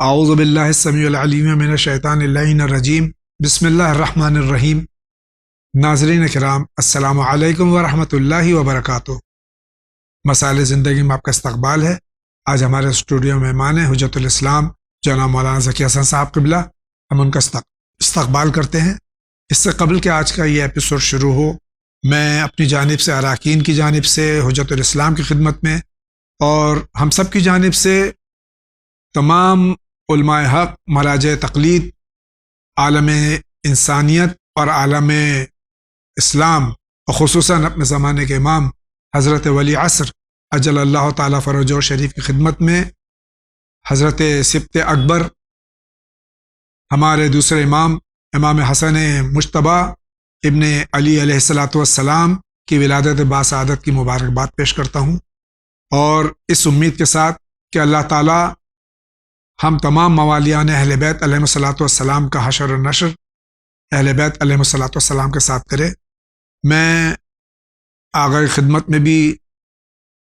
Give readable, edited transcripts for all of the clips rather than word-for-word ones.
اعوذ باللہ السمیع العلیم من الشیطان اللعین الرجیم بسم اللہ الرحمن الرحیم۔ ناظرین کرام، السلام علیکم ورحمۃ اللہ وبرکاتہ۔ مسائل زندگی میں آپ کا استقبال ہے۔ آج ہمارے اسٹوڈیو میں مہمان ہیں حجت الاسلام جناب مولانا ذکی حسن صاحب قبلہ۔ ہم ان کا استقبال کرتے ہیں۔ اس سے قبل کہ آج کا یہ ایپیسوڈ شروع ہو، میں اپنی جانب سے، اراکین کی جانب سے، حجت الاسلام کی خدمت میں اور ہم سب کی جانب سے تمام علماء حق، مراجع تقلید، عالم انسانیت اور عالم اسلام، اور خصوصاً اپنے زمانے کے امام حضرت ولی عصر اجل اللہ تعالیٰ فرجہ شریف کی خدمت میں حضرت سبط اکبر، ہمارے دوسرے امام حسن مجتبیٰ ابن علی علیہ الصلاۃ والسلام کی ولادت باسعادت کی مبارکباد پیش کرتا ہوں، اور اس امید کے ساتھ کہ اللہ تعالیٰ ہم تمام موالیان اہل بیت علیہ الصلاۃ والسلام کا حشر و نشر اہل بیت علیہ الصلاۃ والسلام کے ساتھ کرے۔ میں آغاز خدمت میں بھی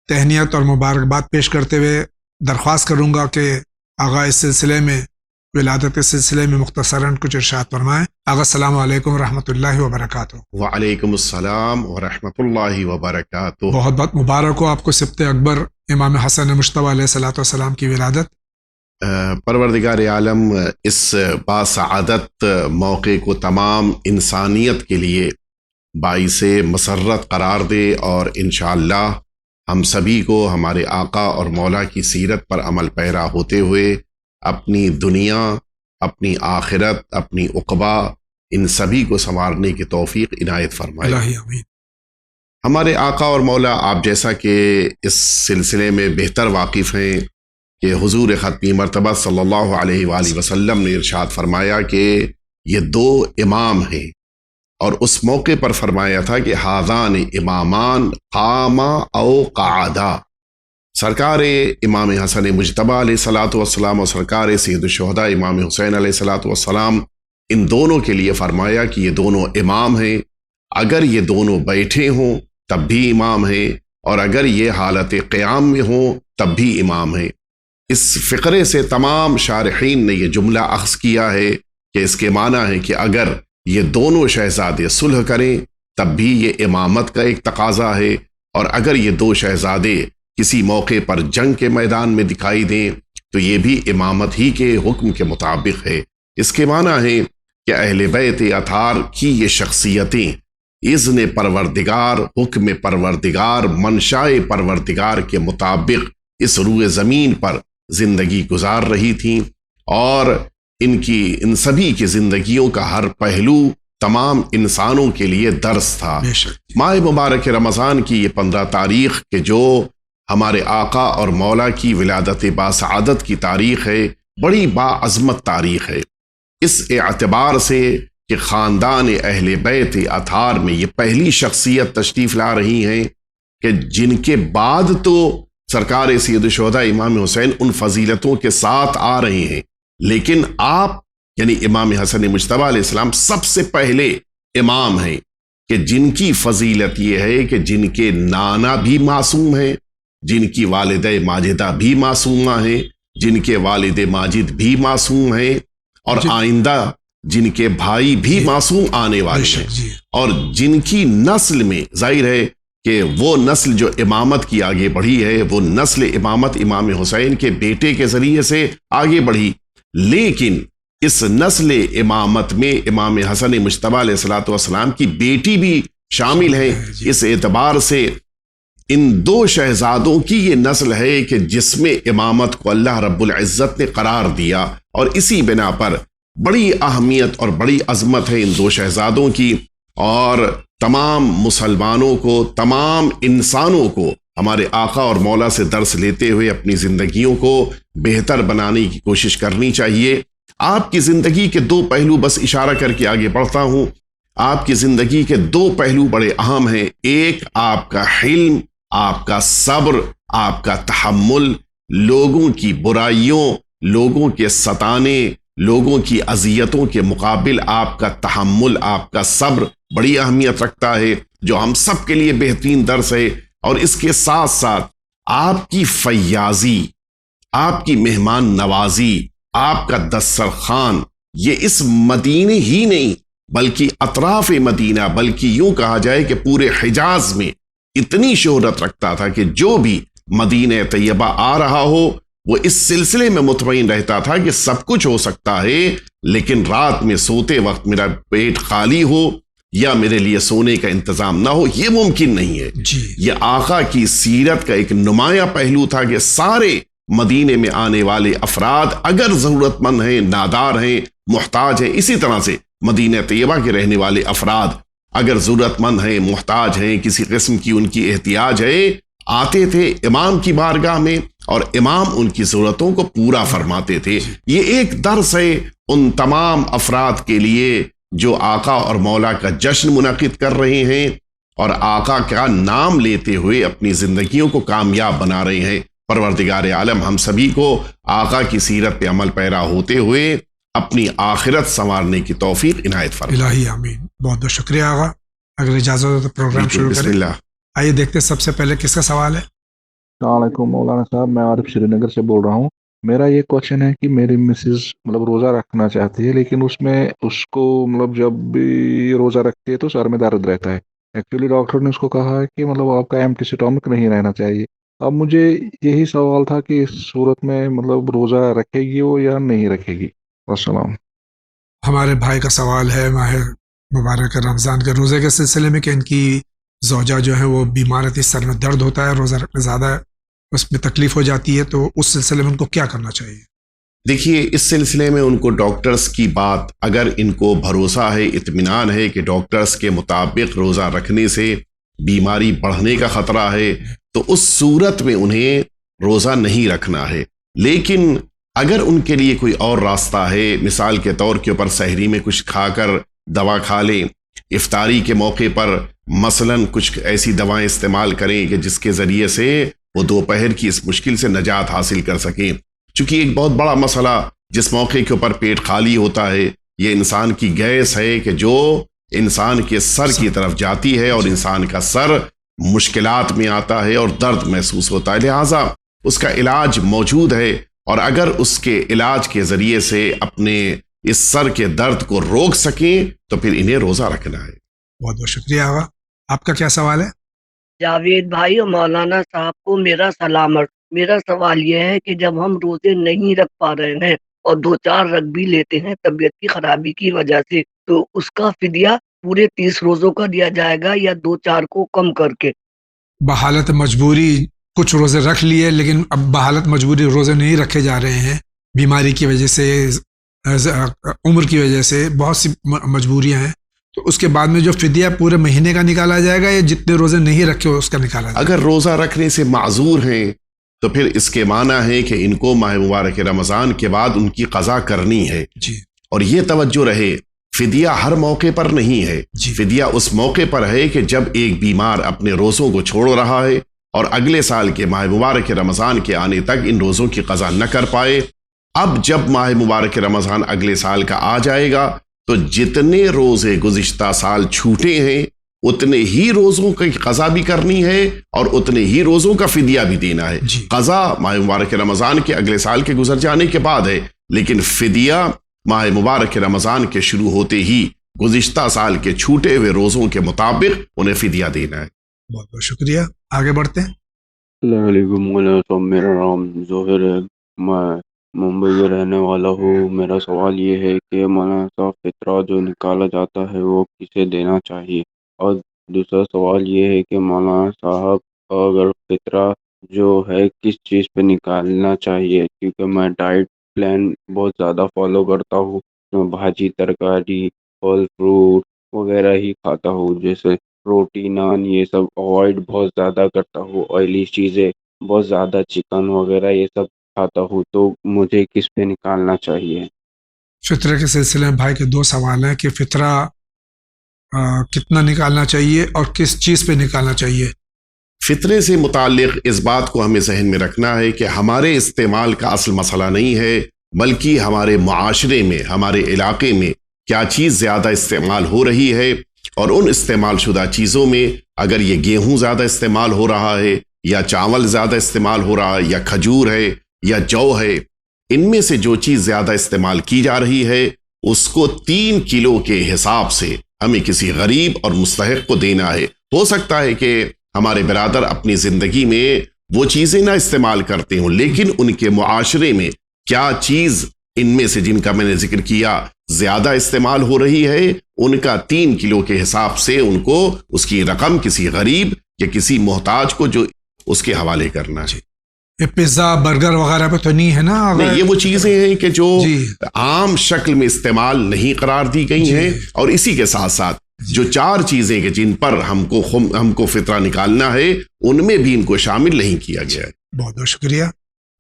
تہنیت اور مبارکباد پیش کرتے ہوئے درخواست کروں گا کہ آغا اس سلسلے میں، ولادت اس سلسلے میں مختصراً کچھ ارشاد فرمائیں۔ آغا السلام علیکم ورحمۃ اللہ وبرکاتہ۔ وعلیکم السلام ورحمۃ اللہ وبرکاتہ۔ بہت بہت مبارک ہو آپ کو سبط اکبر امام حسن مجتبیٰ علیہ الصلاۃ والسلام کی ولادت۔ پروردگار عالم اس باسعادت موقع کو تمام انسانیت کے لیے باعث مسرت قرار دے، اور انشاءاللہ ہم سبھی کو ہمارے آقا اور مولا کی سیرت پر عمل پیرا ہوتے ہوئے اپنی دنیا، اپنی آخرت، اپنی عقبہ، ان سبھی کو سنوارنے کی توفیق عنایت فرمائے۔ الہی آمین۔ ہمارے آقا اور مولا، آپ جیسا کہ اس سلسلے میں بہتر واقف ہیں کہ حضور ختمی مرتبہ صلی اللہ علیہ وآلہ وسلم نے ارشاد فرمایا کہ یہ دو امام ہیں، اور اس موقع پر فرمایا تھا کہ ہذان امامان قاما او قعدا۔ سرکار امام حسن مجتبیٰ علیہ الصلاۃ والسلام اور سرکار سید الشہداء امام حسین علیہ الصلاۃ والسلام، ان دونوں کے لیے فرمایا کہ یہ دونوں امام ہیں۔ اگر یہ دونوں بیٹھے ہوں تب بھی امام ہیں، اور اگر یہ حالت قیام میں ہوں تب بھی امام ہیں۔ اس فقرے سے تمام شارحین نے یہ جملہ اخذ کیا ہے کہ اس کے معنی ہے کہ اگر یہ دونوں شہزادے صلح کریں تب بھی یہ امامت کا ایک تقاضا ہے، اور اگر یہ دو شہزادے کسی موقع پر جنگ کے میدان میں دکھائی دیں تو یہ بھی امامت ہی کے حکم کے مطابق ہے۔ اس کے معنی ہے کہ اہل بیت اطہار کی یہ شخصیتیں اذن پروردگار، حکم پروردگار، منشاء پروردگار کے مطابق اس روئے زمین پر زندگی گزار رہی تھیں، اور ان سبھی کی زندگیوں کا ہر پہلو تمام انسانوں کے لیے درس تھا۔ ماہ مبارک رمضان کی یہ 15 تاریخ کہ جو ہمارے آقا اور مولا کی ولادت باسعادت کی تاریخ ہے، بڑی باعظمت تاریخ ہے، اس اعتبار سے کہ خاندان اہل بیت اطہار میں یہ پہلی شخصیت تشریف لا رہی ہیں کہ جن کے بعد تو سرکار سید الشہداء امام حسین ان فضیلتوں کے ساتھ آ رہے ہیں، لیکن آپ یعنی امام حسن مجتبیٰ علیہ السلام سب سے پہلے امام ہیں کہ جن کی فضیلت یہ ہے کہ جن کے نانا بھی معصوم ہیں، جن کی والدہ ماجدہ بھی معصومہ ہیں، جن کے والد ماجد بھی معصوم ہیں، اور آئندہ جن کے بھائی بھی معصوم آنے والے ہیں، اور جن کی نسل میں ظاہر ہے کہ وہ نسل جو امامت کی آگے بڑھی ہے، وہ نسل امامت امام حسین کے بیٹے کے ذریعے سے آگے بڑھی، لیکن اس نسل امامت میں امام حسن مجتبیٰ علیہ الصلاۃ والسلام کی بیٹی بھی شامل ہے۔ اس اعتبار سے ان دو شہزادوں کی یہ نسل ہے کہ جس میں امامت کو اللہ رب العزت نے قرار دیا، اور اسی بنا پر بڑی اہمیت اور بڑی عظمت ہے ان دو شہزادوں کی، اور تمام مسلمانوں کو، تمام انسانوں کو ہمارے آقا اور مولا سے درس لیتے ہوئے اپنی زندگیوں کو بہتر بنانے کی کوشش کرنی چاہیے۔ آپ کی زندگی کے دو پہلو بس اشارہ کر کے آگے بڑھتا ہوں۔ آپ کی زندگی کے دو پہلو بڑے اہم ہیں، ایک آپ کا حلم، آپ کا صبر، آپ کا تحمل، لوگوں کی برائیوں، لوگوں کے ستانے، لوگوں کی اذیتوں کے مقابل آپ کا تحمل، آپ کا صبر بڑی اہمیت رکھتا ہے، جو ہم سب کے لیے بہترین درس ہے۔ اور اس کے ساتھ ساتھ آپ کی فیاضی، آپ کی مہمان نوازی، آپ کا دسترخوان یہ اس مدینے ہی نہیں بلکہ اطراف مدینہ، بلکہ یوں کہا جائے کہ پورے حجاز میں اتنی شہرت رکھتا تھا کہ جو بھی مدینہ طیبہ آ رہا ہو وہ اس سلسلے میں مطمئن رہتا تھا کہ سب کچھ ہو سکتا ہے، لیکن رات میں سوتے وقت میرا پیٹ خالی ہو یا میرے لیے سونے کا انتظام نہ ہو، یہ ممکن نہیں ہے۔ یہ آقا کی سیرت کا ایک نمایاں پہلو تھا کہ سارے مدینے میں آنے والے افراد اگر ضرورت مند ہیں، نادار ہیں، محتاج ہیں، اسی طرح سے مدینہ طیبہ کے رہنے والے افراد اگر ضرورت مند ہیں، محتاج ہیں، کسی قسم کی ان کی احتیاج ہے، آتے تھے امام کی بارگاہ میں اور امام ان کی ضرورتوں کو پورا فرماتے تھے۔ یہ ایک درس ہے ان تمام افراد کے لیے جو آقا اور مولا کا جشن منعقد کر رہے ہیں اور آقا کا نام لیتے ہوئے اپنی زندگیوں کو کامیاب بنا رہے ہیں۔ پروردگار عالم ہم سبھی کو آقا کی سیرت پہ عمل پیرا ہوتے ہوئے اپنی آخرت سنوارنے کی توفیق عنایت فرمائے۔ الہی آمین۔ بہت بہت شکریہ آقا۔ اگر اجازت ہو تو پروگرام شروع بسم کریں۔ اللہ۔ آئیے دیکھتے ہیں سب سے پہلے کس کا سوال ہے۔ السلام علیکم مولانا صاحب، میں عارف شری نگر سے بول رہا ہوں۔ میرا یہ کوشچن ہے کہ میری مسز روزہ رکھنا چاہتی ہے، لیکن اس کو جب بھی روزہ رکھتی ہے تو سر میں درد رہتا ہے۔ ایکچولی ڈاکٹر نے اس کو کہا ہے کہ آپ کا ایمٹی اسٹمک نہیں رہنا چاہیے۔ اب مجھے یہی سوال تھا کہ اس صورت میں روزہ رکھے گی وہ یا نہیں رکھے گی؟ السلام۔ ہمارے بھائی کا سوال ہے ماہ مبارک رمضان کے روزے کے سلسلے میں کہ ان کی زوجہ جو ہے وہ بیمار تھی، سر میں درد ہوتا ہے، روزہ رکھنا زیادہ اس میں تکلیف ہو جاتی ہے، تو اس سلسلے میں ان کو کیا کرنا چاہیے؟ دیکھیے، اس سلسلے میں ان کو ڈاکٹرز کی بات اگر ان کو بھروسہ ہے، اطمینان ہے کہ ڈاکٹرز کے مطابق روزہ رکھنے سے بیماری بڑھنے کا خطرہ ہے، تو اس صورت میں انہیں روزہ نہیں رکھنا ہے۔ لیکن اگر ان کے لیے کوئی اور راستہ ہے، مثال کے طور کے اوپر سحری میں کچھ کھا کر دوا کھا لیں، افطاری کے موقع پر مثلاً کچھ ایسی دوائیں استعمال کریں کہ جس کے ذریعے سے وہ دوپہر کی اس مشکل سے نجات حاصل کر سکیں۔ چونکہ ایک بہت بڑا مسئلہ جس موقع کے اوپر پیٹ خالی ہوتا ہے، یہ انسان کی گیس ہے کہ جو انسان کے سر کی طرف جاتی ہے اور انسان کا سر مشکلات میں آتا ہے اور درد محسوس ہوتا ہے، لہٰذا اس کا علاج موجود ہے، اور اگر اس کے علاج کے ذریعے سے اپنے اس سر کے درد کو روک سکیں تو پھر انہیں روزہ رکھنا ہے۔ بہت بہت شکریہ آقا۔ آپ کا کیا سوال ہے؟ جاوید بھائی اور مولانا صاحب کو میرا سلامت۔ میرا سوال یہ ہے کہ جب ہم روزے نہیں رکھ پا رہے ہیں اور 2-4 رکھ بھی لیتے ہیں طبیعت کی خرابی کی وجہ سے، تو اس کا فدیہ پورے 30 روزوں کا دیا جائے گا یا 2-4 کو کم کر کے؟ بحالت مجبوری کچھ روزے رکھ لیے، لیکن اب بحالت مجبوری روزے نہیں رکھے جا رہے ہیں، بیماری کی وجہ سے، عمر کی وجہ سے، بہت سی مجبوریاں ہیں، تو اس کے بعد میں جو فدیہ پورے مہینے کا نکالا جائے گا یا جتنے روزے نہیں رکھے اس کا نکالا جائے گا؟ اگر روزہ رکھنے سے معذور ہیں تو پھر اس کے معنی ہے کہ ان کو ماہ مبارک رمضان کے بعد ان کی قضا کرنی ہے۔ جی اور یہ توجہ رہے، فدیہ ہر موقع پر نہیں ہے، جی فدیہ اس موقع پر ہے کہ جب ایک بیمار اپنے روزوں کو چھوڑ رہا ہے اور اگلے سال کے ماہ مبارک رمضان کے آنے تک ان روزوں کی قضا نہ کر پائے۔ اب جب ماہ مبارک رمضان اگلے سال کا آ جائے گا تو جتنے روزے گزشتہ سال چھوٹے ہیں اتنے ہی روزوں کی قضا بھی کرنی ہے اور اتنے ہی روزوں کا فدیہ بھی دینا ہے۔ جی قضا ماہ مبارک رمضان کے اگلے سال کے گزر جانے کے بعد ہے، لیکن فدیہ ماہ مبارک رمضان کے شروع ہوتے ہی گزشتہ سال کے چھوٹے ہوئے روزوں کے مطابق انہیں فدیہ دینا ہے۔ بہت بہت شکریہ۔ آگے بڑھتے ہیں۔ السلام علیکم مولانا صاحب، میرا نام ظہر ہے، میں ممبئی میں رہنے والا ہوں۔ میرا سوال یہ ہے کہ مولانا صاحب فطرہ جو نکالا جاتا ہے وہ کسے دینا چاہیے؟ اور دوسرا سوال یہ ہے کہ مولانا صاحب اگر فطرہ جو ہے کس چیز پہ نکالنا چاہیے؟ کیونکہ میں ڈائٹ پلان بہت زیادہ فالو کرتا ہوں، میں بھاجی ترکاری پھل فروٹ وغیرہ ہی کھاتا ہوں، جیسے روٹی نان یہ سب اوائڈ بہت زیادہ کرتا ہوں، آئلی چیزیں بہت زیادہ چکن وغیرہ یہ سب کھاتا ہوں، تو مجھے کس پہ نکالنا چاہیے؟ فطرہ کے سلسلے میں بھائی کے 2 سوال ہیں کہ فطرہ کتنا نکالنا چاہیے اور کس چیز پہ نکالنا چاہیے۔ فطرے سے متعلق اس بات کو ہمیں ذہن میں رکھنا ہے کہ ہمارے استعمال کا اصل مسئلہ نہیں ہے، بلکہ ہمارے معاشرے میں، ہمارے علاقے میں کیا چیز زیادہ استعمال ہو رہی ہے، اور ان استعمال شدہ چیزوں میں اگر یہ گیہوں زیادہ استعمال ہو رہا ہے یا چاول زیادہ استعمال ہو رہا ہے یا کھجور ہے یا جو ہے، ان میں سے جو چیز زیادہ استعمال کی جا رہی ہے اس کو 3 کلو کے حساب سے ہمیں کسی غریب اور مستحق کو دینا ہے۔ ہو سکتا ہے کہ ہمارے برادر اپنی زندگی میں وہ چیزیں نہ استعمال کرتے ہوں، لیکن ان کے معاشرے میں کیا چیز ان میں سے جن کا میں نے ذکر کیا زیادہ استعمال ہو رہی ہے، ان کا 3 کلو کے حساب سے ان کو اس کی رقم کسی غریب یا کسی محتاج کو جو اس کے حوالے کرنا ہے۔ یہ پیزا برگر وغیرہ پہ تو نہیں ہے نا؟ نہیں، یہ وہ چیزیں ہیں کہ جو عام شکل میں استعمال نہیں قرار دی گئی ہیں، اور اسی کے ساتھ ساتھ جو 4 چیزیں کہ جن پر ہم کو فطرہ نکالنا ہے ان میں بھی ان کو شامل نہیں کیا گیا ہے۔ بہت بہت شکریہ،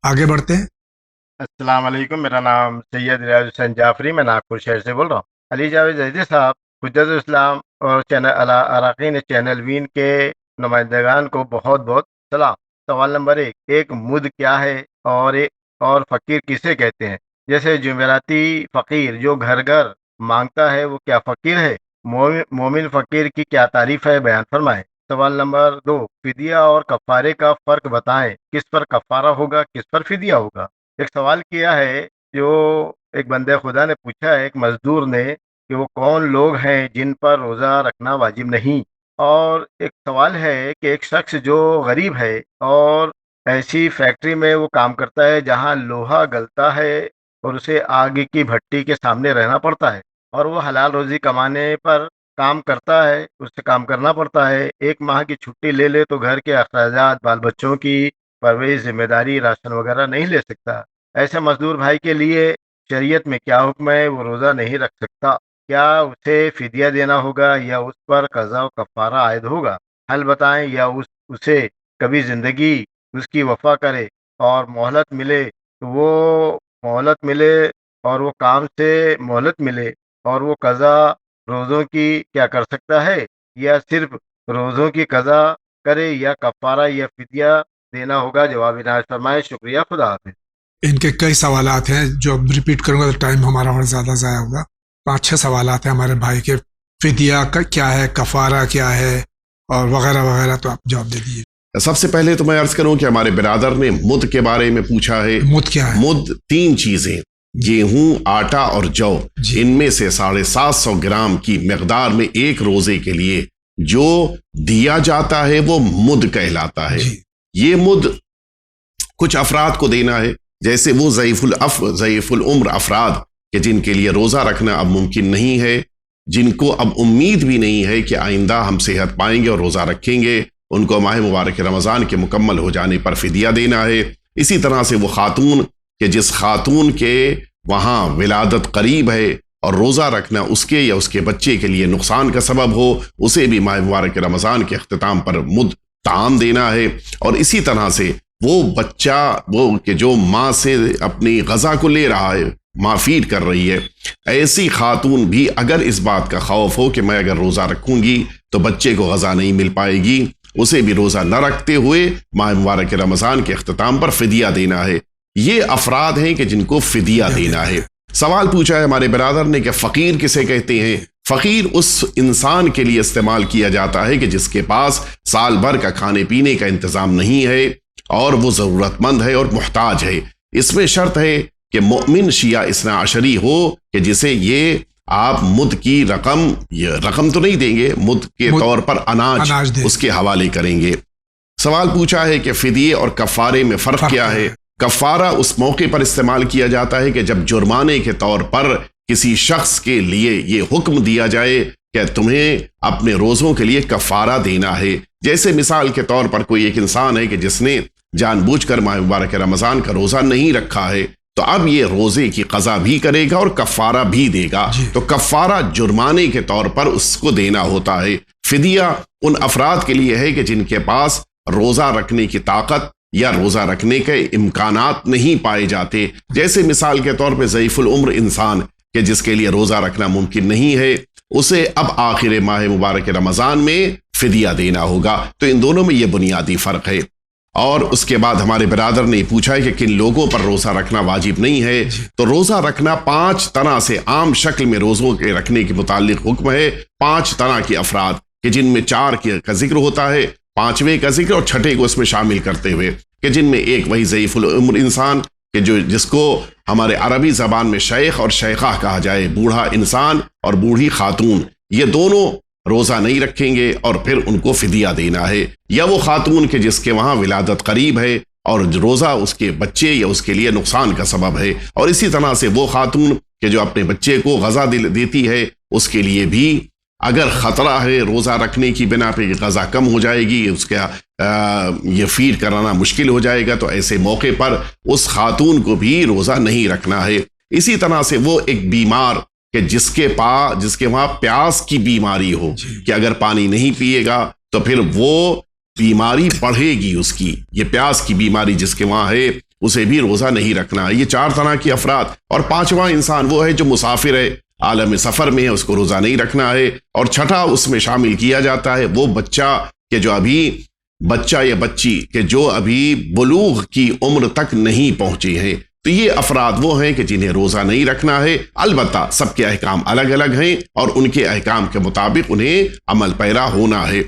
آگے بڑھتے ہیں۔ السلام علیکم، میرا نام سید ریاض حسین جعفری، میں ناگپور شہر سے بول رہا ہوں۔ علی جاوید زیدی صاحب، حجت الاسلام اور چینل اراقین چینل وین کے نمائندگان کو بہت بہت سلام۔ سوال نمبر 1، ایک مد کیا ہے اور فقیر کسے کہتے ہیں؟ جیسے جمعراتی فقیر جو گھر گھر مانگتا ہے وہ کیا فقیر ہے؟ مومن فقیر کی کیا تعریف ہے، بیان فرمائیں۔ سوال نمبر 2، فدیہ اور کفارے کا فرق بتائیں، کس پر کفارہ ہوگا، کس پر فدیہ ہوگا؟ ایک سوال کیا ہے جو ایک بندے خدا نے پوچھا ہے ایک مزدور نے کہ وہ کون لوگ ہیں جن پر روزہ رکھنا واجب نہیں، اور ایک سوال ہے کہ ایک شخص جو غریب ہے اور ایسی فیکٹری میں وہ کام کرتا ہے جہاں لوہا گلتا ہے اور اسے آگ کی بھٹی کے سامنے رہنا پڑتا ہے، اور وہ حلال روزی کمانے پر کام کرتا ہے، اس سے کام کرنا پڑتا ہے، 1 ماہ کی چھٹی لے لے تو گھر کے اخراجات، بال بچوں کی پرورش، ذمہ داری، راشن وغیرہ نہیں لے سکتا۔ ایسے مزدور بھائی کے لیے شریعت میں کیا حکم ہے؟ وہ روزہ نہیں رکھ سکتا، کیا اسے فدیہ دینا ہوگا یا اس پر قضا و کفارہ عائد ہوگا؟ حل بتائیں، یا اسے کبھی زندگی اس کی وفا کرے اور مہلت ملے تو وہ مہلت ملے اور وہ کام سے مہلت ملے اور وہ قضا روزوں کی کیا کر سکتا ہے، یا صرف روزوں کی قضا کرے یا کفارہ یا فدیہ دینا ہوگا؟ جواب عنایت فرمائے۔ شکریہ، خدا حافظ۔ ان کے کئی سوالات ہیں جو اب ریپیٹ کروں گا تو ٹائم ہمارا اور زیادہ ضائع ہوگا۔ 5-6 سوالات ہیں ہمارے بھائی کے، فدیہ کا کیا ہے، کفارہ کیا ہے اور وغیرہ وغیرہ، تو آپ جواب دے دیجیے۔ سب سے پہلے تو میں عرض کروں کہ ہمارے برادر نے مد کے بارے میں پوچھا ہے۔ مد کیا ہے؟ مد 3 چیزیں، گیہوں، آٹا اور جو، ان میں سے 750 گرام کی مقدار میں ایک روزے کے لیے جو دیا جاتا ہے وہ مد کہلاتا ہے۔ یہ مد کچھ افراد کو دینا ہے، جیسے وہ ضعیف العمر افراد کہ جن کے لیے روزہ رکھنا اب ممکن نہیں ہے، جن کو اب امید بھی نہیں ہے کہ آئندہ ہم صحت پائیں گے اور روزہ رکھیں گے، ان کو ماہ مبارک رمضان کے مکمل ہو جانے پر فدیہ دینا ہے۔ اسی طرح سے وہ خاتون کہ جس خاتون کے وہاں ولادت قریب ہے اور روزہ رکھنا اس کے یا اس کے بچے کے لیے نقصان کا سبب ہو، اسے بھی ماہ مبارک رمضان کے اختتام پر مد طعام دینا ہے۔ اور اسی طرح سے وہ بچہ وہ کہ جو ماں سے اپنی غذا کو لے رہا ہے، ماں فیڈ کر رہی ہے، ایسی خاتون بھی اگر اس بات کا خوف ہو کہ میں اگر روزہ رکھوں گی تو بچے کو غذا نہیں مل پائے گی، اسے بھی روزہ نہ رکھتے ہوئے ماہ مبارک رمضان کے اختتام پر فدیہ دینا ہے۔ یہ افراد ہیں کہ جن کو فدیہ دینا ہے۔ سوال پوچھا ہے ہمارے برادر نے کہ فقیر کسے کہتے ہیں؟ فقیر اس انسان کے لیے استعمال کیا جاتا ہے کہ جس کے پاس سال بھر کا کھانے پینے کا انتظام نہیں ہے اور وہ ضرورت مند ہے اور محتاج ہے۔ اس میں شرط ہے کہ مؤمن شیعہ اثنا عشری ہو کہ جسے یہ آپ مد کی رقم تو نہیں دیں گے، مد کے طور پر اناج اس کے حوالے کریں گے۔ سوال پوچھا ہے کہ فدیے اور کفارے میں فرق کیا ہے؟ کفارہ اس موقع پر استعمال کیا جاتا ہے کہ جب جرمانے کے طور پر کسی شخص کے لیے یہ حکم دیا جائے کہ تمہیں اپنے روزوں کے لیے کفارہ دینا ہے۔ جیسے مثال کے طور پر کوئی ایک انسان ہے کہ جس نے جان بوجھ کر ماہ مبارک رمضان کا روزہ نہیں رکھا ہے، تو اب یہ روزے کی قضا بھی کرے گا اور کفارہ بھی دے گا۔ تو کفارہ جرمانے کے طور پر اس کو دینا ہوتا ہے۔ فدیہ ان افراد کے لیے ہے کہ جن کے پاس روزہ رکھنے کی طاقت یا روزہ رکھنے کے امکانات نہیں پائے جاتے، جیسے مثال کے طور پہ ضعیف العمر انسان کہ جس کے لیے روزہ رکھنا ممکن نہیں ہے، اسے اب آخر ماہ مبارک رمضان میں فدیہ دینا ہوگا۔ تو ان دونوں میں یہ بنیادی فرق ہے۔ اور اس کے بعد ہمارے برادر نے پوچھا ہے کہ کن لوگوں پر روزہ رکھنا واجب نہیں ہے۔ تو روزہ رکھنا 5 طرح سے عام شکل میں روزوں کے رکھنے کے متعلق حکم ہے۔ 5 طرح کے افراد کہ جن میں 4 کا ذکر ہوتا ہے، 5ویں کا ذکر اور 6ٹھے کو اس میں شامل کرتے ہوئے، کہ جن میں ایک وہی ضعیف العمر انسان کہ جس کو ہمارے عربی زبان میں شیخ اور شیخہ کہا جائے، بوڑھا انسان اور بوڑھی خاتون، یہ دونوں روزہ نہیں رکھیں گے اور پھر ان کو فدیہ دینا ہے، یا وہ خاتون کے جس کے وہاں ولادت قریب ہے اور روزہ اس کے بچے یا اس کے لیے نقصان کا سبب ہے، اور اسی طرح سے وہ خاتون کہ جو اپنے بچے کو غذا دیتی ہے، اس کے لیے بھی اگر خطرہ ہے روزہ رکھنے کی بنا پہ غذا کم ہو جائے گی، اس کا یہ فیڈ کرانا مشکل ہو جائے گا، تو ایسے موقع پر اس خاتون کو بھی روزہ نہیں رکھنا ہے۔ اسی طرح سے وہ ایک بیمار کہ جس کے وہاں پیاس کی بیماری ہو کہ اگر پانی نہیں پیے گا تو پھر وہ بیماری بڑھے گی، اس کی یہ پیاس کی بیماری جس کے وہاں ہے اسے بھی روزہ نہیں رکھنا ہے۔ یہ 4 طرح کے افراد، اور 5واں انسان وہ ہے جو مسافر ہے، عالم سفر میں ہے، اس کو روزہ نہیں رکھنا ہے، اور 6ٹھا اس میں شامل کیا جاتا ہے وہ بچہ کہ جو ابھی بچہ یا بچی کہ جو ابھی بلوغ کی عمر تک نہیں پہنچے ہیں، تو یہ افراد وہ ہیں کہ جنہیں روزہ نہیں رکھنا ہے۔ البتہ سب کے احکام الگ الگ ہیں اور ان کے احکام کے مطابق انہیں عمل پیرا ہونا ہے۔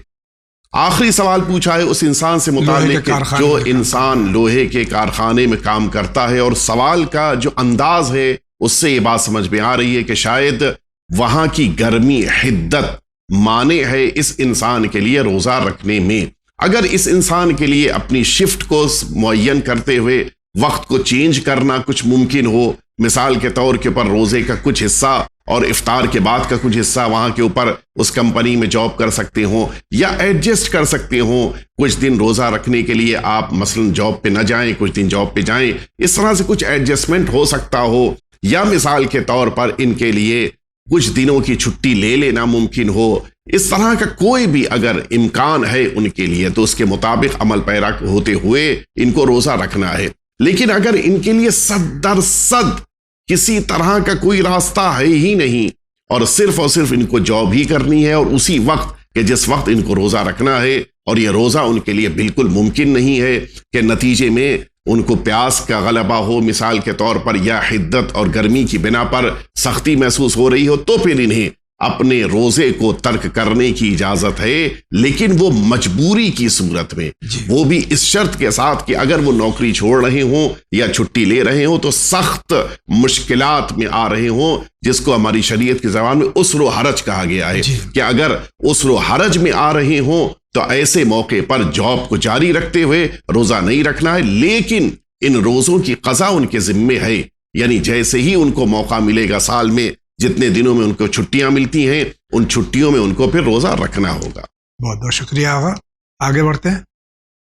آخری سوال پوچھا ہے اس انسان سے متعلق کہ جو انسان لوہے کے کارخانے میں کام کرتا ہے، اور سوال کا جو انداز ہے اس سے یہ بات سمجھ میں آ رہی ہے کہ شاید وہاں کی گرمی حدت مانع ہے اس انسان کے لیے روزہ رکھنے میں۔ اگر اس انسان کے لیے اپنی شفٹ کو معین کرتے ہوئے وقت کو چینج کرنا کچھ ممکن ہو، مثال کے طور کے اوپر روزے کا کچھ حصہ اور افطار کے بعد کا کچھ حصہ وہاں کے اوپر اس کمپنی میں جاب کر سکتے ہوں، یا ایڈجسٹ کر سکتے ہوں، کچھ دن روزہ رکھنے کے لیے آپ مثلا جاب پہ نہ جائیں، کچھ دن جاب پہ جائیں، اس طرح سے کچھ ایڈجسٹمنٹ ہو سکتا ہو، یا مثال کے طور پر ان کے لیے کچھ دنوں کی چھٹی لے لینا ممکن ہو، اس طرح کا کوئی بھی اگر امکان ہے ان کے لیے تو اس کے مطابق عمل پیرا ہوتے ہوئے ان کو روزہ رکھنا ہے۔ لیکن اگر ان کے لیے 100% کسی طرح کا کوئی راستہ ہے ہی نہیں، اور صرف ان کو جاب ہی کرنی ہے، اور اسی وقت کہ جس وقت ان کو روزہ رکھنا ہے، اور یہ روزہ ان کے لیے بالکل ممکن نہیں ہے کہ نتیجے میں ان کو پیاس کا غلبہ ہو مثال کے طور پر، یا حدت اور گرمی کی بنا پر سختی محسوس ہو رہی ہو، تو پھر انہیں اپنے روزے کو ترک کرنے کی اجازت ہے، لیکن وہ مجبوری کی صورت میں، وہ بھی اس شرط کے ساتھ کہ اگر وہ نوکری چھوڑ رہے ہوں یا چھٹی لے رہے ہوں تو سخت مشکلات میں آ رہے ہوں، جس کو ہماری شریعت کی زبان میں عسر و حرج کہا گیا ہے، کہ اگر عسر و حرج میں آ رہے ہوں تو ایسے موقع پر جاب کو جاری رکھتے ہوئے روزہ نہیں رکھنا ہے، لیکن ان روزوں کی قضا ان کے ذمے ہے، یعنی جیسے ہی ان کو موقع ملے گا سال میں جتنے دنوں میں ان کو چھٹیاں ملتی ہیں، ان چھٹیوں میں ان کو پھر روزہ رکھنا ہوگا۔ بہت بہت شکریہ آغا، آگے بڑھتے ہیں۔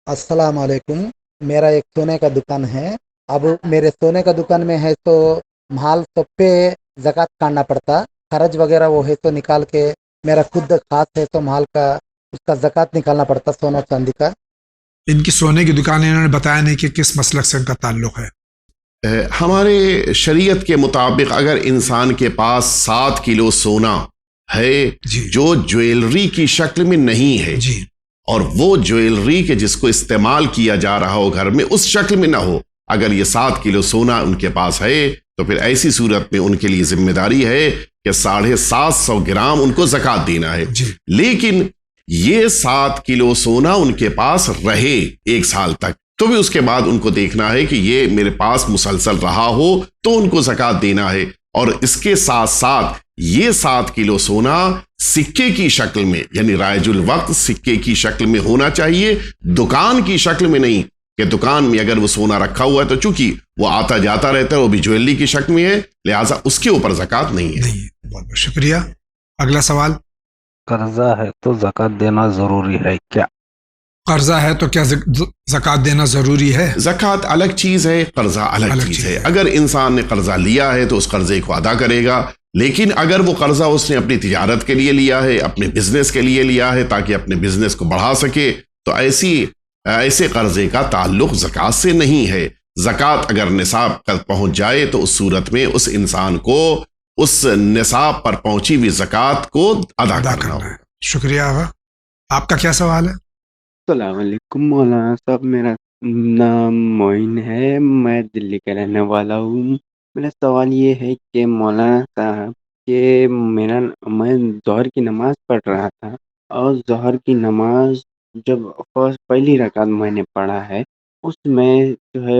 السلام علیکم، میرا ایک سونے کا دکان ہے۔ اب میرے سونے کا دکان میں ہے تو مال سب پہ زکوٰۃ کاٹنا پڑتا، خرچ وغیرہ وہ ہے تو نکال کے، میرا خود خاص ہے تو مال کا اس کا زکوٰۃ نکالنا پڑتا، سونا چاندی کا۔ ان کی سونے کی دکان انہوں نے بتایا نہیں کہ کس مسلک سے ان کا تعلق ہے۔ ہمارے شریعت کے مطابق اگر انسان کے پاس 7 کلو سونا ہے جو جویلری کی شکل میں نہیں ہے، اور وہ جویلری کے جس کو استعمال کیا جا رہا ہو گھر میں اس شکل میں نہ ہو، اگر یہ 7 کلو سونا ان کے پاس ہے تو پھر ایسی صورت میں ان کے لیے ذمہ داری ہے کہ 750 گرام ان کو زکوٰۃ دینا ہے۔ لیکن یہ 7 کلو سونا ان کے پاس رہے 1 سال تک، تو بھی اس کے بعد ان کو دیکھنا ہے کہ یہ میرے پاس مسلسل رہا ہو تو ان کو زکوٰۃ دینا ہے، اور اس کے ساتھ ساتھ یہ 7 کلو سونا سکے کی شکل میں، یعنی رائج الوقت سکے کی شکل میں ہونا چاہیے، دکان کی شکل میں نہیں، کہ دکان میں اگر وہ سونا رکھا ہوا ہے تو چونکہ وہ آتا جاتا رہتا ہے، وہ بھی جویلری کی شکل میں ہے، لہٰذا اس کے اوپر زکوٰۃ نہیں ہے۔ بہت بہت شکریہ۔ اگلا سوال، قرضہ ہے تو زکوٰۃ دینا ضروری ہے کیا؟ قرضہ ہے تو کیا زکوٰۃ دینا ضروری ہے؟ زکوٰۃ الگ چیز ہے، قرضہ الگ چیز ہے۔ اگر انسان نے قرضہ لیا ہے تو اس قرضے کو ادا کرے گا، لیکن اگر وہ قرضہ اس نے اپنی تجارت کے لیے لیا ہے، اپنے بزنس کے لیے لیا ہے تاکہ اپنے بزنس کو بڑھا سکے، تو ایسے قرضے کا تعلق زکوٰۃ سے نہیں ہے۔ زکوٰۃ اگر نصاب تک پہنچ جائے تو اس صورت میں اس انسان کو اس نصاب پر پہنچی ہوئی زکوٰۃ کو ادا کرنا ہوگا۔ شکریہ آغا، آپ کا کیا سوال ہے؟ السلام علیکم مولانا صاحب، میرا نام معین ہے، میں دلی کا رہنے والا ہوں۔ میرا سوال یہ ہے کہ مولانا صاحب کہ میں ظہر کی نماز پڑھ رہا تھا، اور ظہر کی نماز جب پہلی رکعت میں نے پڑھا ہے، اس میں جو ہے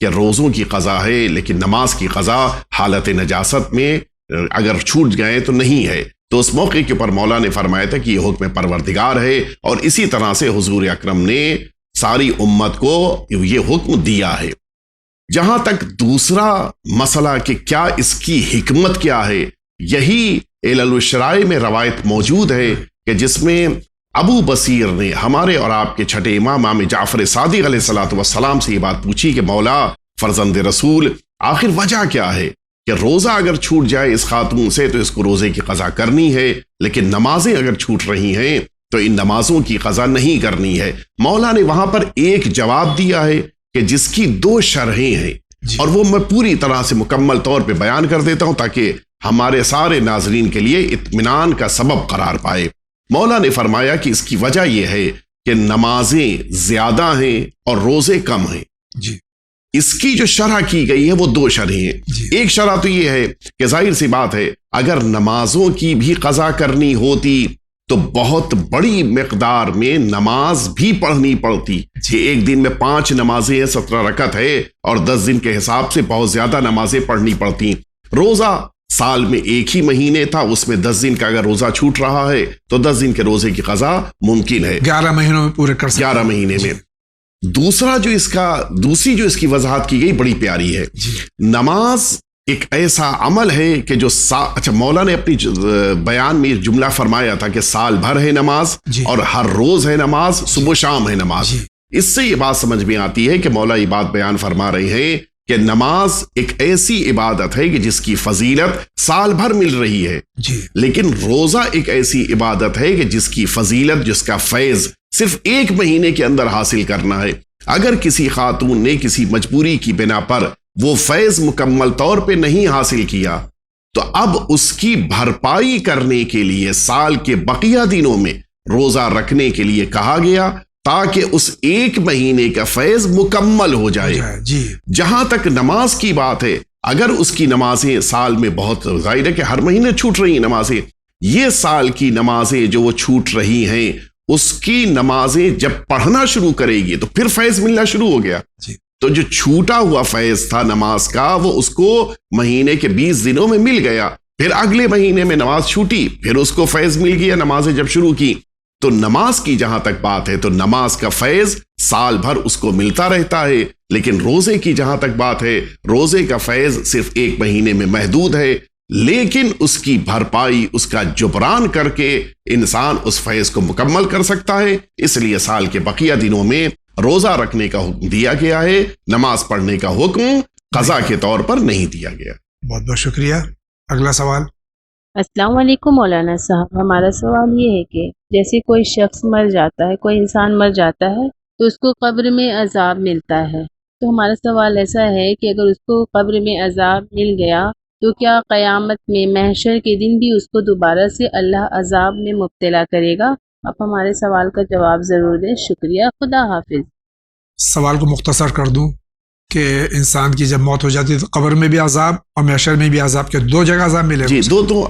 کہ روزوں کی قضا ہے لیکن نماز کی قضا حالت نجاست میں اگر چھوٹ گئے تو نہیں ہے. تو اس موقع کے اوپر مولا نے فرمایا تھا کہ یہ حکم پروردگار ہے، اور اسی طرح سے حضور اکرم نے ساری امت کو یہ حکم دیا ہے. جہاں تک دوسرا مسئلہ کہ کیا اس کی حکمت کیا ہے، یہی علل الشرائع میں روایت موجود ہے کہ جس میں ابو بصیر نے ہمارے اور آپ کے چھٹے امام جعفر صادق علیہ الصلوۃ والسلام سے یہ بات پوچھی کہ مولا فرزند رسول، آخر وجہ کیا ہے کہ روزہ اگر چھوٹ جائے اس خاتون سے تو اس کو روزے کی قضا کرنی ہے، لیکن نمازیں اگر چھوٹ رہی ہیں تو ان نمازوں کی قضا نہیں کرنی ہے. مولا نے وہاں پر ایک جواب دیا ہے کہ جس کی 2 شرحیں ہیں، اور وہ میں پوری طرح سے مکمل طور پہ بیان کر دیتا ہوں تاکہ ہمارے سارے ناظرین کے لیے اطمینان کا سبب قرار پائے. مولا نے فرمایا کہ اس کی وجہ یہ ہے کہ نمازیں زیادہ ہیں اور روزے کم ہیں. جی اس کی جو شرح کی گئی ہے وہ 2 شرحیں ہیں. ایک شرح تو یہ ہے کہ ظاہر سی بات ہے اگر نمازوں کی بھی قضا کرنی ہوتی تو بہت بڑی مقدار میں نماز بھی پڑھنی پڑتی کہ ایک دن میں 5 نمازیں ہیں، 17 رکعت ہے، اور 10 دن کے حساب سے بہت زیادہ نمازیں پڑھنی پڑتی. روزہ سال میں ایک ہی مہینے تھا، اس میں 10 دن کا اگر روزہ چھوٹ رہا ہے تو 10 دن کے روزے کی قضا ممکن ہے، 11 مہینوں میں پورے کر سکتے 11 مہینے میں. دوسری جو اس کی وضاحت کی گئی بڑی پیاری ہے. نماز ایک ایسا عمل ہے کہ جو اچھا مولا نے اپنی بیان میں جملہ فرمایا تھا کہ سال بھر ہے نماز اور ہر روز ہے نماز، صبح و شام ہے نماز. اس سے یہ بات سمجھ میں آتی ہے کہ مولا یہ بات بیان فرما رہے ہیں کہ نماز ایک ایسی عبادت ہے کہ جس کی فضیلت سال بھر مل رہی ہے، لیکن روزہ ایک ایسی عبادت ہے کہ جس کی فضیلت، جس کا فیض صرف 1 مہینے کے اندر حاصل کرنا ہے. اگر کسی خاتون نے کسی مجبوری کی بنا پر وہ فیض مکمل طور پہ نہیں حاصل کیا تو اب اس کی بھرپائی کرنے کے لیے سال کے بقیہ دنوں میں روزہ رکھنے کے لیے کہا گیا تاکہ اس 1 مہینے کا فیض مکمل ہو جائے. جہاں تک نماز کی بات ہے، اگر اس کی نمازیں سال میں بہت ظاہر ہے کہ ہر مہینے چھوٹ رہی ہیں نمازیں، یہ سال کی نمازیں جو وہ چھوٹ رہی ہیں اس کی نمازیں جب پڑھنا شروع کرے گی تو پھر فیض ملنا شروع ہو گیا. تو جو چھوٹا ہوا فیض تھا نماز کا وہ اس کو مہینے کے 20 دنوں میں مل گیا، پھر اگلے مہینے میں نماز چھوٹی، پھر اس کو فیض مل گیا نمازیں جب شروع کی. تو نماز کی جہاں تک بات ہے تو نماز کا فیض سال بھر اس کو ملتا رہتا ہے، لیکن روزے کی جہاں تک بات ہے روزے کا فیض صرف 1 مہینے میں محدود ہے، لیکن اس کی بھرپائی، اس کا جبران کر کے انسان اس فیض کو مکمل کر سکتا ہے. اس لیے سال کے بقیہ دنوں میں روزہ رکھنے کا حکم دیا گیا ہے، نماز پڑھنے کا حکم قضا کے طور پر نہیں دیا گیا. بہت بہت شکریہ. اگلا سوال. السلام علیکم مولانا صاحب، ہمارا سوال یہ ہے کہ جیسے کوئی شخص مر جاتا ہے، کوئی انسان مر جاتا ہے تو اس کو قبر میں عذاب ملتا ہے. تو ہمارا سوال ایسا ہے کہ اگر اس کو قبر میں عذاب مل گیا تو کیا قیامت میں محشر کے دن بھی اس کو دوبارہ سے اللہ عذاب میں مبتلا کرے گا؟ آپ ہمارے سوال کا جواب ضرور دیں. شکریہ. خدا حافظ. سوال کو مختصر کر دوں کہ انسان کی جب موت ہو جاتی ہے تو قبر میں بھی عذاب اور محشر میں بھی عذاب، کے 2 جگہ عذاب ملے. جی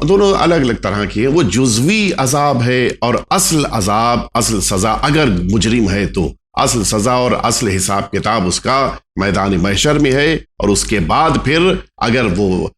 دونوں الگ الگ طرح کی ہیں. وہ جزوی عذاب ہے اور اصل عذاب، اصل سزا اگر مجرم ہے تو اصل سزا اور اصل حساب کتاب اس کا میدان محشر میں ہے، اور اس کے بعد پھر اگر وہ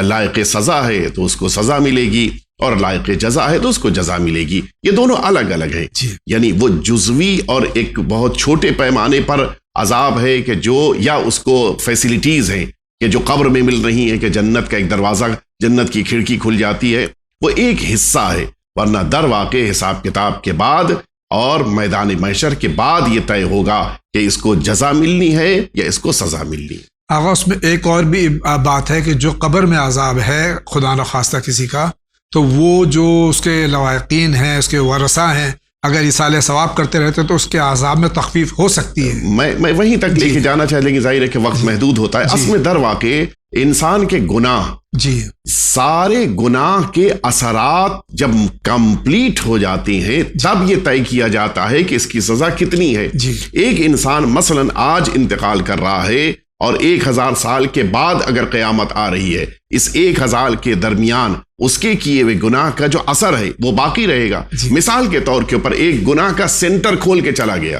لائق سزا ہے تو اس کو سزا ملے گی اور لائق جزا ہے تو اس کو جزا ملے گی. یہ دونوں الگ الگ ہیں. یعنی وہ جزوی اور ایک بہت چھوٹے پیمانے پر عذاب ہے کہ جو یا اس کو فیسلٹیز ہیں کہ جو قبر میں مل رہی ہیں کہ جنت کا ایک دروازہ، جنت کی کھڑکی کھل جاتی ہے، وہ ایک حصہ ہے، ورنہ در واقع حساب کتاب کے بعد اور میدان محشر کے بعد یہ طے ہوگا کہ اس کو جزا ملنی ہے یا اس کو سزا ملنی ہے. آغا اس میں ایک اور بھی بات ہے کہ جو قبر میں عذاب ہے خدا نخواستہ کسی کا، تو وہ جو اس کے لواحقین ہیں، اس کے ورثہ ہیں، اگر ایصال ثواب کرتے رہتے تو اس کے عذاب میں تخفیف ہو سکتی ہے. میں وہیں تک لے کے جانا چاہے، لیکن ظاہر ہے کہ وقت محدود ہوتا ہے. اصل میں در واقع انسان کے گناہ، سارے گناہ کے اثرات جب کمپلیٹ ہو جاتے ہیں تب یہ طے کیا جاتا ہے کہ اس کی سزا کتنی ہے. ایک انسان مثلا آج انتقال کر رہا ہے اور 1000 سال کے بعد اگر قیامت آ رہی ہے، اس 1000 کے درمیان اس کے کیے ہوئے گناہ کا جو اثر ہے وہ باقی رہے گا. مثال کے طور کے اوپر ایک گناہ کا سینٹر کھول کے چلا گیا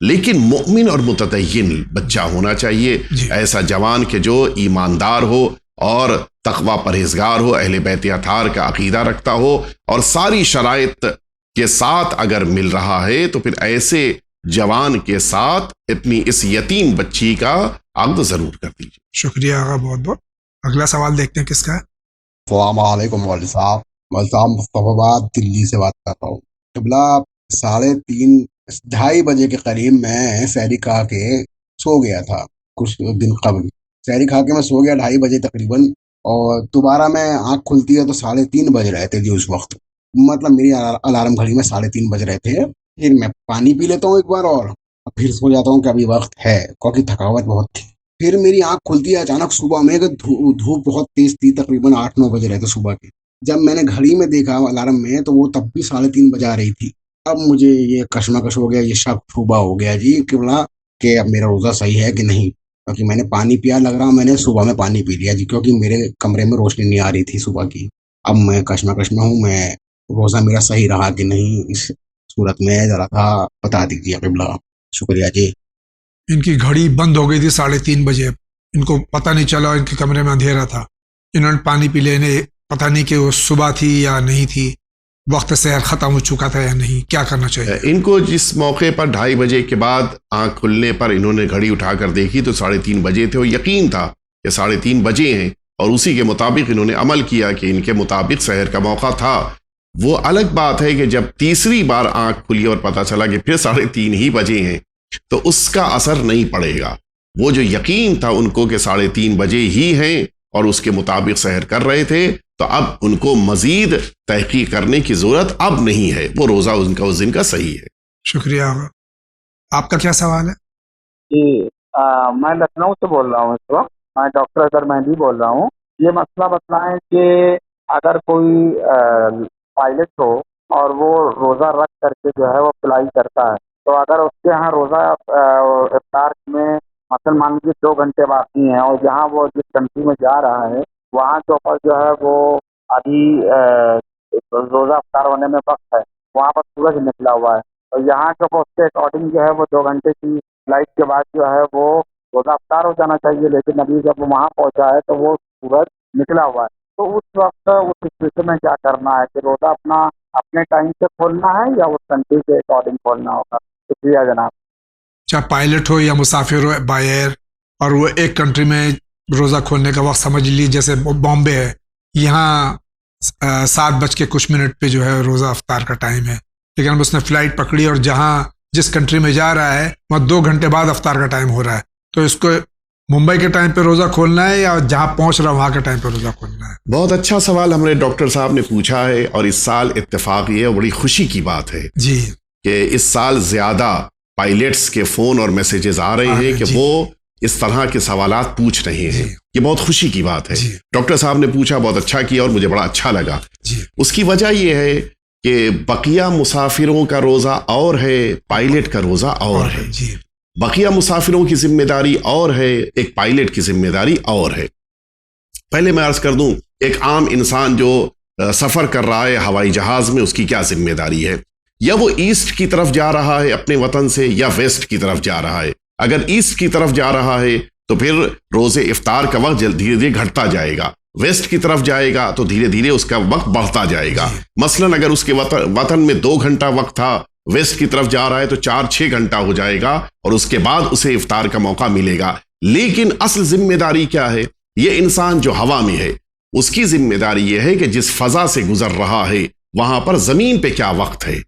لیکن مومن اور متدین بچہ ہونا چاہیے، ایسا جوان کہ جو ایماندار ہو اور تقوی پرہیزگار ہو، اہل بیت اطہار کا عقیدہ رکھتا ہو، اور ساری شرائط کے ساتھ اگر مل رہا ہے تو پھر ایسے جوان کے ساتھ اپنی اس یتیم بچی کا عقد ضرور کر دیجیے۔ شکریہ آقا، بہت بہت۔ اگلا سوال دیکھتے ہیں کس کا ہے۔ السلام علیکم مولوی صاحب، مصطفیٰ آباد دلی سے بات کر رہا ہوں۔ قبلہ 3:30 بجے کے قریب میں سحری کھا کے سو گیا تھا، کچھ دن قبل سحری کھا کے میں سو گیا 2:30 بجے تقریباً، اور دوبارہ میں آنکھ کھلتی ہے تو 3:30 بج رہے تھے جی اس وقت، مطلب میری الارم گھڑی میں 3:30 بج رہے تھے۔ پھر میں پانی پی لیتا ہوں ایک بار اور پھر سو جاتا ہوں کہ ابھی وقت ہے، کیونکہ تھکاوٹ بہت تھی۔ پھر میری آنکھ کھلتی ہے اچانک صبح میں کہ دھوپ بہت تیز تھی، تقریباً 8-9 بج رہے تھے صبح کے۔ جب میں نے گھڑی میں دیکھا الارم میں تو وہ تب بھی 3:30 بجا رہی تھی۔ اب مجھے یہ کشمکش ہو گیا، یہ شک شبہ ہو گیا جی کہ اب میرا روزہ صحیح ہے کہ نہیں، کیونکہ میں نے پانی پیا، لگ رہا میں نے صبح میں پانی پی لیا جی، کیونکہ میرے کمرے میں روشنی نہیں آ رہی تھی صبح کی۔ اب میں کشمکش میں ہوں، میں روزہ میرا صحیح رہا کہ نہیں، اس صورت میں ذرا تھا بتا دیجیے قبلہ۔ شکریہ جی۔ ان کی گھڑی بند ہو گئی تھی 3:30 بجے، ان کو پتہ نہیں چلا، ان کے کمرے میں اندھیرا تھا، انہوں نے پانی پی لینے، پتہ نہیں کہ وہ صبح تھی یا نہیں تھی، وقت سحر ختم ہو چکا تھا یا نہیں، کیا کرنا چاہیے ان کو؟ جس موقع پر 2:30 بجے کے بعد آنکھ کھلنے پر انہوں نے گھڑی اٹھا کر دیکھی تو 3:30 بجے تھے، اور یقین تھا کہ 3:30 بجے ہیں، اور اسی کے مطابق انہوں نے عمل کیا کہ ان کے مطابق سحر کا موقع تھا۔ وہ الگ بات ہے کہ جب تیسری بار آنکھ کھلی اور پتہ چلا کہ پھر 3:30 ہی بجے ہیں تو اس کا اثر نہیں پڑے گا۔ وہ جو یقین تھا ان کو کہ 3:30 بجے ہی ہیں اور اس کے مطابق سحر کر رہے تھے، تو اب ان کو مزید تحقیق کرنے کی ضرورت اب نہیں ہے، وہ روزہ ان کا اس دن کا صحیح ہے۔ شکریہ آقا۔ آپ کا کیا سوال ہے؟ جی میں لکھنؤ سے بول رہا ہوں، اس وقت میں ڈاکٹر اظہر مہدی بول رہا ہوں۔ یہ مسئلہ بتلائیں کہ اگر کوئی پائلٹ ہو اور وہ روزہ رکھ کر کے جو ہے وہ فلائی کرتا ہے، تو اگر اس کے ہاں روزہ افطار میں مثلا مان لیجیے 2 گھنٹے باقی ہیں، اور جہاں وہ جس کنٹری میں جا رہا ہے وہاں کے اوپر جو ہے وہ ابھی روزہ افطار ہونے میں وقت ہے، وہاں پر سورج نکلا ہوا ہے، اور یہاں کے اوپر اس کے اکارڈنگ جو ہے وہ 2 گھنٹے کی فلائٹ کے بعد جو ہے وہ روزہ افطار ہو جانا چاہیے، لیکن ابھی جب وہ وہاں پہنچا ہے تو وہ سورج نکلا ہوا ہے۔ تو اس وقت اس سچویشن میں کیا کرنا ہے کہ روزہ اپنے ٹائم سے کھولنا ہے یا اس کنٹری کے اکارڈنگ کھولنا ہوگا؟ شکریہ جناب۔ چاہے پائلٹ ہو یا مسافر ہو بائی ایئر، اور وہ ایک کنٹری میں روزہ کھولنے کا وقت سمجھ لیجیے جیسے بامبے ہے، یہاں 7:00 پہ جو ہے روزہ افطار کا ٹائم ہے، لیکن اب اس نے فلائٹ پکڑی اور جس کنٹری میں جا رہا ہے وہاں 2 گھنٹے بعد افطار کا ٹائم ہو رہا ہے، تو اس کو ممبئی کے ٹائم پہ روزہ کھولنا ہے یا جہاں پہنچ رہا وہاں کے ٹائم پہ روزہ کھولنا ہے؟ بہت اچھا سوال ہمارے ڈاکٹر صاحب نے پوچھا ہے، اور اس سال اتفاق یہ بڑی خوشی کی بات ہے جی کہ اس سال زیادہ پائلٹس کے فون اور میسیجز آ رہے ہیں کہ وہ اس طرح کے سوالات پوچھ رہے ہیں، یہ بہت خوشی کی بات ہے۔ ڈاکٹر صاحب نے پوچھا، بہت اچھا کیا اور مجھے بڑا اچھا لگا۔ اس کی وجہ یہ ہے کہ بقیہ مسافروں کا روزہ اور ہے، پائلٹ کا روزہ اور ہے۔ بقیہ مسافروں کی ذمہ داری اور ہے، ایک پائلٹ کی ذمہ داری اور ہے۔ پہلے میں عرض کر دوں، ایک عام انسان جو سفر کر رہا ہے ہوائی جہاز میں، اس کی کیا ذمہ داری ہے؟ یا وہ ایسٹ کی طرف جا رہا ہے اپنے وطن سے، یا ویسٹ کی طرف جا رہا ہے؟ اگر ایسٹ کی طرف جا رہا ہے تو پھر روزے افطار کا وقت دھیرے دھیرے گھٹتا جائے گا، ویسٹ کی طرف جائے گا تو دھیرے دھیرے اس کا وقت بڑھتا جائے گا۔ مثلا اگر اس کے وطن میں 2 گھنٹہ وقت تھا، ویسٹ کی طرف جا رہا ہے تو 4-6 گھنٹہ ہو جائے گا، اور اس کے بعد اسے افطار کا موقع ملے گا۔ لیکن اصل ذمہ داری کیا ہے؟ یہ انسان جو ہوا میں ہے، اس کی ذمہ داری یہ ہے کہ جس فضا سے گزر رہا ہے وہاں پر زمین پہ کیا وقت ہے،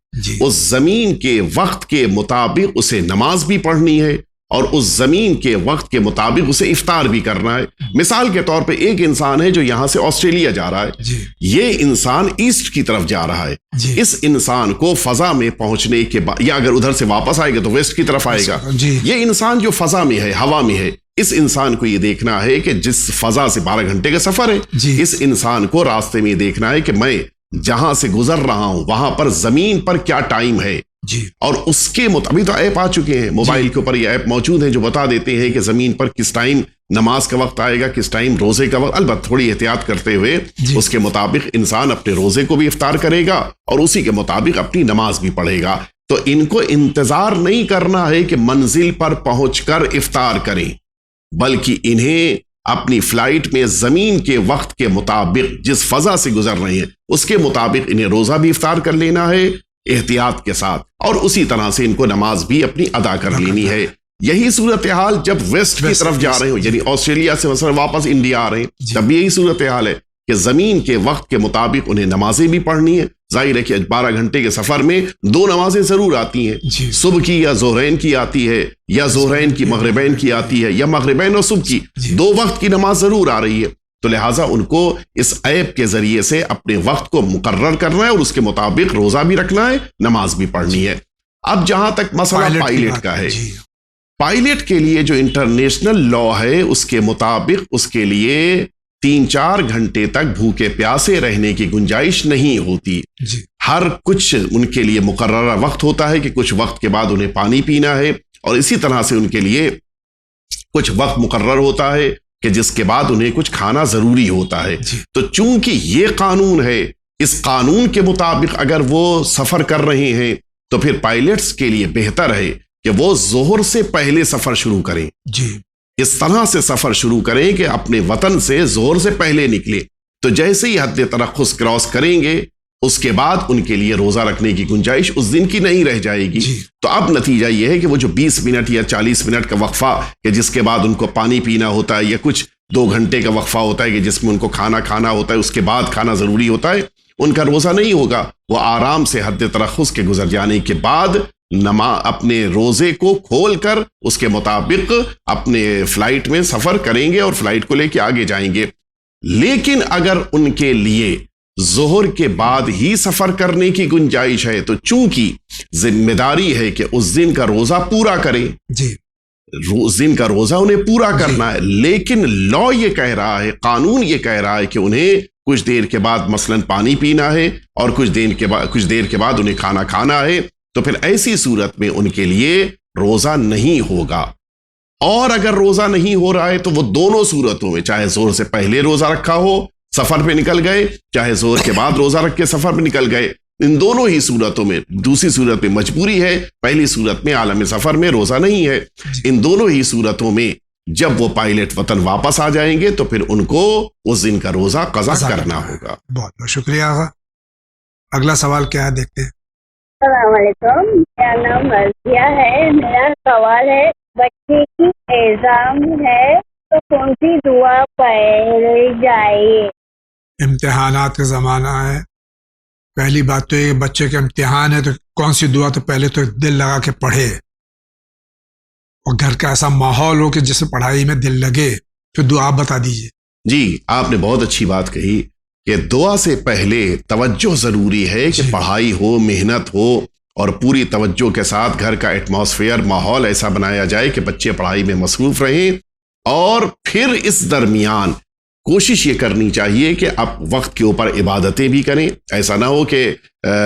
اس زمین کے وقت کے مطابق اسے نماز بھی پڑھنی ہے، اور اس زمین کے وقت کے مطابق اسے افطار بھی کرنا ہے۔ مثال کے طور پہ ایک انسان ہے جو یہاں سے آسٹریلیا جا رہا ہے، یہ انسان ایسٹ کی طرف جا رہا ہے، اس انسان کو فضا میں پہنچنے کے بعد، یا اگر ادھر سے واپس آئے گا تو ویسٹ کی طرف آئے گا۔ یہ انسان جو فضا میں ہے، ہوا میں ہے، اس انسان کو یہ دیکھنا ہے کہ جس فضا سے 12 گھنٹے کا سفر ہے، اس انسان کو راستے میں دیکھنا ہے کہ میں جہاں سے گزر رہا ہوں وہاں پر زمین پر کیا ٹائم ہے، اور اس کے مطابق تو ایپ آ چکے ہیں، موبائل کے اوپر یہ ایپ موجود ہیں جو بتا دیتے ہیں کہ زمین پر کس ٹائم نماز کا وقت آئے گا، کس ٹائم روزے کا وقت۔ البتہ تھوڑی احتیاط کرتے ہوئے اس کے مطابق انسان اپنے روزے کو بھی افطار کرے گا اور اسی کے مطابق اپنی نماز بھی پڑھے گا۔ تو ان کو انتظار نہیں کرنا ہے کہ منزل پر پہنچ کر افطار کریں، بلکہ انہیں اپنی فلائٹ میں زمین کے وقت کے مطابق جس فضا سے گزر رہے ہیں اس کے مطابق انہیں روزہ بھی افطار کر لینا ہے احتیاط کے ساتھ، اور اسی طرح سے ان کو نماز بھی اپنی ادا کر لینی ہے۔ یہی صورتحال جب ویسٹ کی طرف جا رہے ہو، یعنی آسٹریلیا سے مثلا واپس انڈیا آ رہے ہیں، تب بھی یہی صورتحال ہے کہ زمین کے وقت کے مطابق انہیں نمازیں بھی پڑھنی ہے۔ ظاہر ہے کہ 12 گھنٹے کے سفر میں 2 نمازیں ضرور آتی ہیں، صبح کی یا ظہرین کی آتی ہے، یا ظہرین کی مغربین کی آتی ہے، یا مغربین اور صبح کی 2 وقت کی نماز ضرور آ رہی ہے۔ تو لہٰذا ان کو اس ایپ کے ذریعے سے اپنے وقت کو مقرر کرنا ہے اور اس کے مطابق روزہ بھی رکھنا ہے، نماز بھی پڑھنی ہے۔ اب جہاں تک مسئلہ پائلٹ کا ہے، پائلٹ کے لیے جو انٹرنیشنل لا ہے اس کے مطابق اس کے لیے 3-4 گھنٹے تک بھوکے پیاسے رہنے کی گنجائش نہیں ہوتی۔ ہر کچھ ان کے لیے مقررہ وقت ہوتا ہے کہ کچھ وقت کے بعد انہیں پانی پینا ہے، اور اسی طرح سے ان کے لیے کچھ وقت مقرر ہوتا ہے کہ جس کے بعد انہیں کچھ کھانا ضروری ہوتا ہے۔ تو چونکہ یہ قانون ہے، اس قانون کے مطابق اگر وہ سفر کر رہے ہیں تو پھر پائلٹس کے لیے بہتر ہے کہ وہ ظہر سے پہلے سفر شروع کریں۔ اس طرح سے سفر شروع کریں کہ اپنے وطن سے ظہر سے پہلے نکلے، تو جیسے ہی حد ترخص کراس کریں گے اس کے بعد ان کے لیے روزہ رکھنے کی گنجائش اس دن کی نہیں رہ جائے گی۔ تو اب نتیجہ یہ ہے کہ وہ جو 20 منٹ یا 40 منٹ کا وقفہ کہ جس کے بعد ان کو پانی پینا ہوتا ہے، یا کچھ 2 گھنٹے کا وقفہ ہوتا ہے کہ جس میں ان کو کھانا کھانا ہوتا ہے، اس کے بعد کھانا ضروری ہوتا ہے، ان کا روزہ نہیں ہوگا۔ وہ آرام سے حد ترخص کے گزر جانے کے بعد اپنے روزے کو کھول کر اس کے مطابق اپنے فلائٹ میں سفر کریں گے اور فلائٹ کو لے کے آگے جائیں گے۔ لیکن اگر ان کے لیے ظہر کے بعد ہی سفر کرنے کی گنجائش ہے تو چونکہ ذمہ داری ہے کہ اس دن کا روزہ پورا کریں، اس دن کا روزہ انہیں پورا کرنا ہے، لیکن لا یہ کہہ رہا ہے، قانون یہ کہہ رہا ہے کہ انہیں کچھ دیر کے بعد مثلاً پانی پینا ہے اور کچھ دیر کے بعد انہیں کھانا کھانا ہے، تو پھر ایسی صورت میں ان کے لیے روزہ نہیں ہوگا۔ اور اگر روزہ نہیں ہو رہا ہے تو وہ دونوں صورتوں میں، چاہے زور سے پہلے روزہ رکھا ہو سفر پہ نکل گئے، چاہے زور کے بعد روزہ رکھ کے سفر پہ نکل گئے، ان دونوں ہی صورتوں میں، دوسری صورت میں مجبوری ہے، پہلی صورت میں عالم سفر میں روزہ نہیں ہے، ان دونوں ہی صورتوں میں جب وہ پائلٹ وطن واپس آ جائیں گے تو پھر ان کو اس دن کا روزہ قضا کرنا ہوگا۔ بہت بہت شکریہ آغا۔ اگلا سوال کیا ہے دیکھتے ہیں۔ السلام علیکم، میرا نام مرضیہ ہے۔ میرا سوال ہے، بچے کی ایگزام ہے تو کون سی دعا پڑھی جائے؟ امتحانات کا زمانہ ہے، پہلی بات تو یہ بچے کے امتحان ہے تو کون سی دعا، تو پہلے تو دل لگا کے پڑھے اور گھر کا ایسا ماحول ہو کہ جس میں پڑھائی میں دل لگے، پھر دعا بتا دیجئے۔ جی آپ نے بہت اچھی بات کہی کہ دعا سے پہلے توجہ ضروری ہے کہ پڑھائی ہو، محنت ہو، اور پوری توجہ کے ساتھ گھر کا ایٹماسفیئر، ماحول ایسا بنایا جائے کہ بچے پڑھائی میں مصروف رہیں، اور پھر اس درمیان کوشش یہ کرنی چاہیے کہ اب وقت کے اوپر عبادتیں بھی کریں، ایسا نہ ہو کہ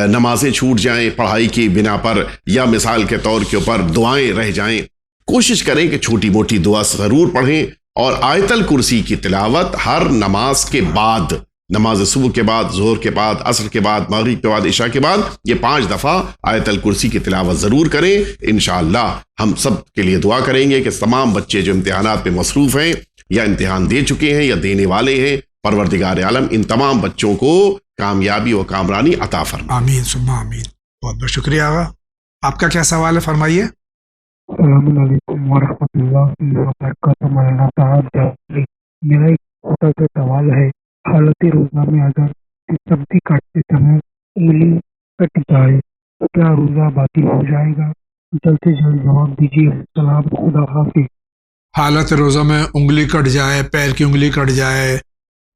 نمازیں چھوٹ جائیں پڑھائی کی بنا پر، یا مثال کے طور کے اوپر دعائیں رہ جائیں۔ کوشش کریں کہ چھوٹی موٹی دعا ضرور پڑھیں، اور آیت الکرسی کی تلاوت ہر نماز کے بعد، نماز صبح کے بعد، ظہر کے بعد، عصر کے بعد، مغرب کے بعد، عشاء کے بعد، یہ 5 دفعہ آیت الکرسی کی تلاوت ضرور کریں۔ انشاءاللہ ہم سب کے لیے دعا کریں گے کہ تمام بچے جو امتحانات میں مصروف ہیں یا امتحان دے چکے ہیں یا دینے والے ہیں، پروردگار عالم ان تمام بچوں کو کامیابی و کامرانی عطا فرمائے۔ آمین ثم آمین۔ بہت بہت شکریہ آغا۔ آپ کا کیا سوال ہے، فرمائیے۔ السلام علیکم ورحمۃ اللہ وبرکاتہ۔ مولانا صاحب، میرا ایک چھوٹا سا سوال ہے، حالت روزہ میں اگر سبزی کاٹتے سمے انگلی کٹ جائے تو کیا روزہ باطل ہو جائے گا؟ جلد سے جلد جواب دیجیے۔ السلام، خدا حافظ۔ حالت روزہ میں انگلی کٹ جائے، پیر کی انگلی کٹ جائے،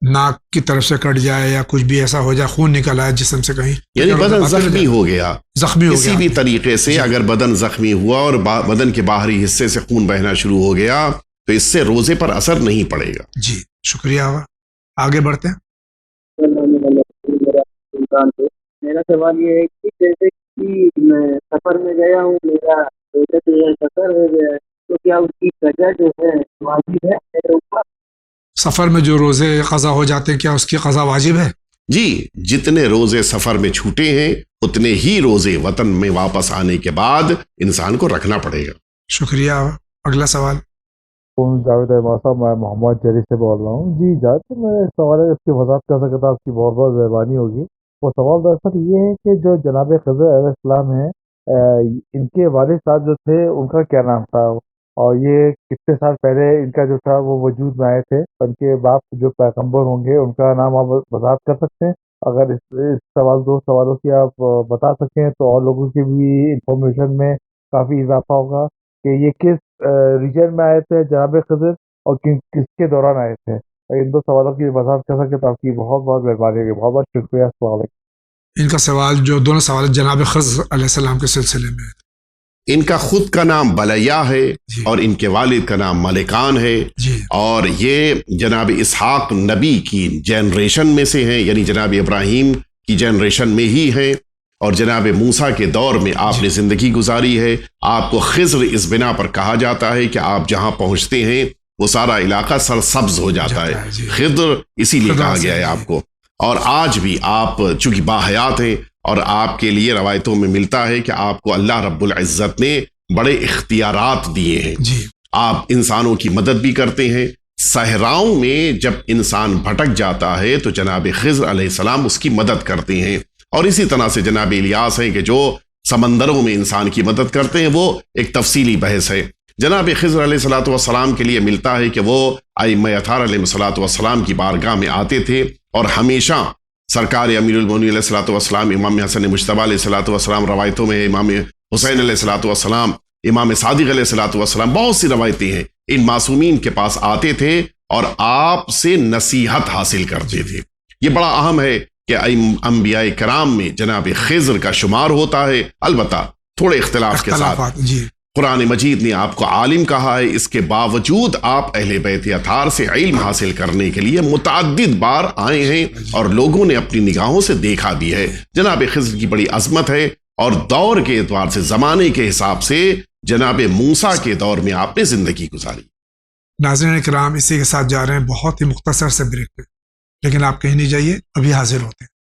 ناک کی طرف سے کٹ جائے، یا کچھ بھی ایسا ہو جائے، خون نکل آئے جسم سے کہیں، یعنی بدن زخمی ہو گیا، کسی بھی طریقے سے اگر بدن زخمی ہوا اور بدن کے باہری حصے سے خون بہنا شروع ہو گیا تو اس سے روزے پر اثر نہیں پڑے گا۔ جی شکریہ آغا، آگے بڑھتے ہیں۔ میرا سوال یہ ہے کہ جیسے کہ میں سفر میں گیا ہوں، میرا سفر ہو گیا ہے، تو کیا اس کی قضا جو ہے واجب ہے میرے اوپر؟ سفر میں جو روزے قضا ہو جاتے ہیں، کیا اس کی قضا واجب ہے؟ جی جتنے روزے سفر میں چھوٹے ہیں اتنے ہی روزے وطن میں واپس آنے کے بعد انسان کو رکھنا پڑے گا۔ شکریہ۔ اگلا سوال۔ جاوید احمد صاحب، میں محمد جری سے بول رہا ہوں۔ جی جاوید صاحب، میرا ایک سوال ہے، اس کی وضاحت کر سکتا آپ کی بہت بہت مہربانی ہوگی۔ وہ سوال دراصل یہ ہے کہ جو جناب خضر علیہ السلام ہیں، ان کے والد صاحب جو تھے ان کا کیا نام تھا، اور یہ کتنے سال پہلے ان کا جو تھا وہ وجود میں آئے تھے، ان کے باپ جو پیغمبر ہوں گے ان کا نام آپ وضاحت کر سکتے ہیں؟ اگر اس سوال دو سوالوں کی آپ بتا سکیں تو اور لوگوں کی بھی انفارمیشن میں کافی اضافہ ہوگا کہ یہ کس ریجن میں آئے تھے جناب خضر اور کس کے دوران آئے تھے۔ ان دو سوالوں کی وضاحت کر سکیں تو آپ کی بہت بہت مہربانی ہوگی۔ بہت بہت شکریہ۔ السلام علیکم۔ ان کا سوال، جو دونوں سوال جناب خضر علیہ السلام کے سلسلے میں، ان کا خود کا نام بلیا ہے اور ان کے والد کا نام ملکان ہے، اور یہ جناب اسحاق نبی کی جنریشن میں سے ہیں، یعنی جناب ابراہیم کی جنریشن میں ہی ہیں، اور جناب موسیٰ کے دور میں آپ نے زندگی گزاری ہے۔ آپ کو خضر اس بنا پر کہا جاتا ہے کہ آپ جہاں پہنچتے ہیں وہ سارا علاقہ سرسبز ہو جاتا ہے، خضر اسی لیے کہا گیا ہے آپ کو۔ اور آج بھی آپ چونکہ باحیات ہیں، اور آپ کے لیے روایتوں میں ملتا ہے کہ آپ کو اللہ رب العزت نے بڑے اختیارات دیے ہیں۔ آپ انسانوں کی مدد بھی کرتے ہیں۔ صحراؤں میں جب انسان بھٹک جاتا ہے تو جناب خضر علیہ السلام اس کی مدد کرتے ہیں، اور اسی طرح سے جناب الیاس ہیں کہ جو سمندروں میں انسان کی مدد کرتے ہیں، وہ ایک تفصیلی بحث ہے۔ جناب خضر علیہ السلام کے لیے ملتا ہے کہ وہ ائمہ اطہار علیہ السلام کی بارگاہ میں آتے تھے، اور ہمیشہ سرکار امیر المومنین علیہ السلام، امام حسن مجتبیٰ علیہ السلام، روایتوں میں امام حسین علیہ السلام، امام صادق علیہ السلام، بہت سی روایتیں ہیں، ان معصومین کے پاس آتے تھے اور آپ سے نصیحت حاصل کرتے تھے۔ یہ بڑا اہم ہے کہ انبیاء کرام میں جناب خضر کا شمار ہوتا ہے، البتہ تھوڑے اختلاف کے ساتھ۔ قرآن مجید نے آپ کو عالم کہا ہے، اس کے باوجود آپ اہل بیت اطہار سے علم حاصل کرنے کے لیے متعدد بار آئے ہیں، اور لوگوں نے اپنی نگاہوں سے دیکھا بھی ہے۔ جناب خضر کی بڑی عظمت ہے، اور دور کے اعتبار سے، زمانے کے حساب سے جناب موسیٰ کے دور میں آپ نے زندگی گزاری۔ ناظرین کرام، اسی کے ساتھ جا رہے ہیں بہت ہی مختصر سے بریک پہ، لیکن آپ کہیں نہیں جائیے، ابھی حاضر ہوتے ہیں۔